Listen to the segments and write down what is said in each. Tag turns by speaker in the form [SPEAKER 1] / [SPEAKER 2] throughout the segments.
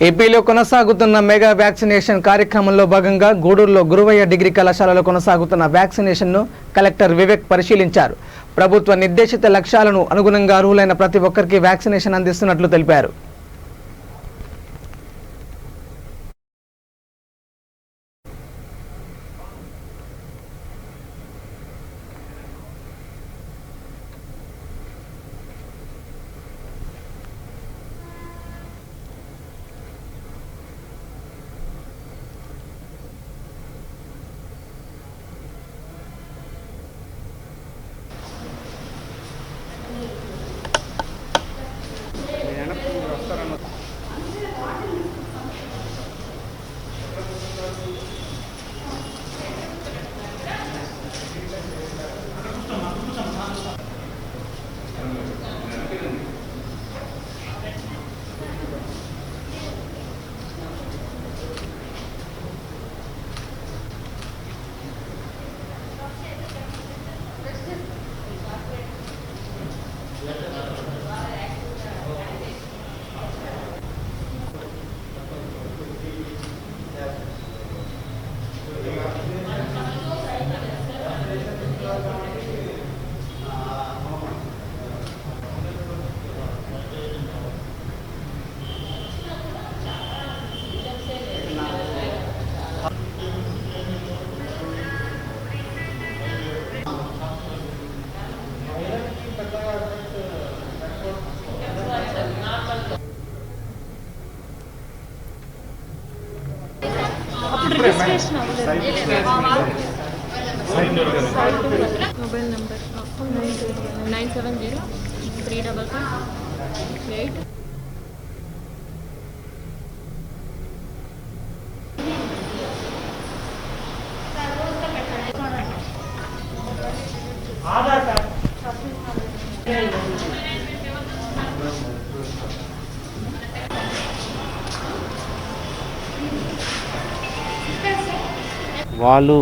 [SPEAKER 1] ఏపీలో కొనసాగుతున్న mega vaccination కార్యక్రమంలో భాగంగా గూడూరులో గురువయ్య డిగ్రీ కళాశాలలో కొనసాగుతున్న వ్యాక్సినేషన్ను కలెక్టర్ వివేక్ పరిశీలించారు. ప్రభుత్వ నిర్దేశిత లక్ష్యాలను అనుగుణంగా అర్హులైన ప్రతి ఒక్కరికి వ్యాక్సినేషన్ అందిస్తున్నట్లు తెలిపారు.
[SPEAKER 2] Mobile number 970-355-8. ఆధార్ కార్డ్
[SPEAKER 3] వాళ్ళు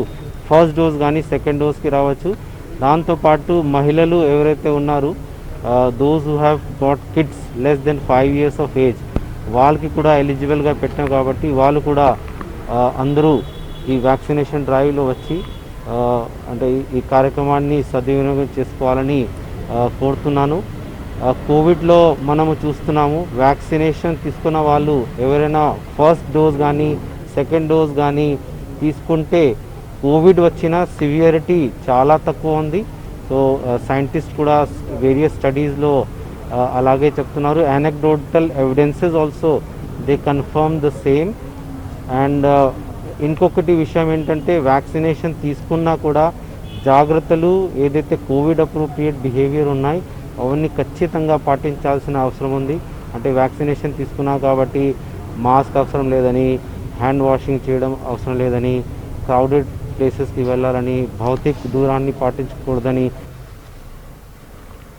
[SPEAKER 3] ఫస్ట్ డోస్ కానీ సెకండ్ డోస్కి రావచ్చు. దాంతోపాటు మహిళలు ఎవరైతే ఉన్నారో those who have got kids less than 5 years of age వాళ్ళకి కూడా ఎలిజిబుల్గా పెట్టాం కాబట్టి వాళ్ళు కూడా అందరూ ఈ వ్యాక్సినేషన్ డ్రైవ్లో వచ్చి అంటే ఈ కార్యక్రమాన్ని సద్వినియోగం చేసుకోవాలని కోరుతున్నాను. కోవిడ్లో మనము చూస్తున్నాము వ్యాక్సినేషన్ తీసుకున్న వాళ్ళు ఎవరైనా ఫస్ట్ డోస్ కానీ సెకండ్ డోస్ కానీ తీసుకుంటే కోవిడ్ వచ్చిన సివియరిటీ చాలా తక్కువ ఉంది. సో సైంటిస్ట్ కూడా వేరియస్ స్టడీస్లో అలాగే చెప్తున్నారు. Anecdotal evidences also they confirm the same. And ఇంకొకటి విషయం ఏంటంటే వ్యాక్సినేషన్ తీసుకున్నా కూడా జాగ్రత్తలు ఏదైతే కోవిడ్ అప్రోప్రియేట్ బిహేవియర్ ఉన్నాయి అవన్నీ ఖచ్చితంగా పాటించాల్సిన అవసరం ఉంది. అంటే వ్యాక్సినేషన్ తీసుకున్నా కాబట్టి మాస్క్ అవసరం లేదని, హ్యాండ్ వాషింగ్ చేయడం అవసరం లేదని, క్రౌడెడ్ ప్లేసెస్కి వెళ్ళాలని, భౌతిక దూరాన్ని పాటించకూడదని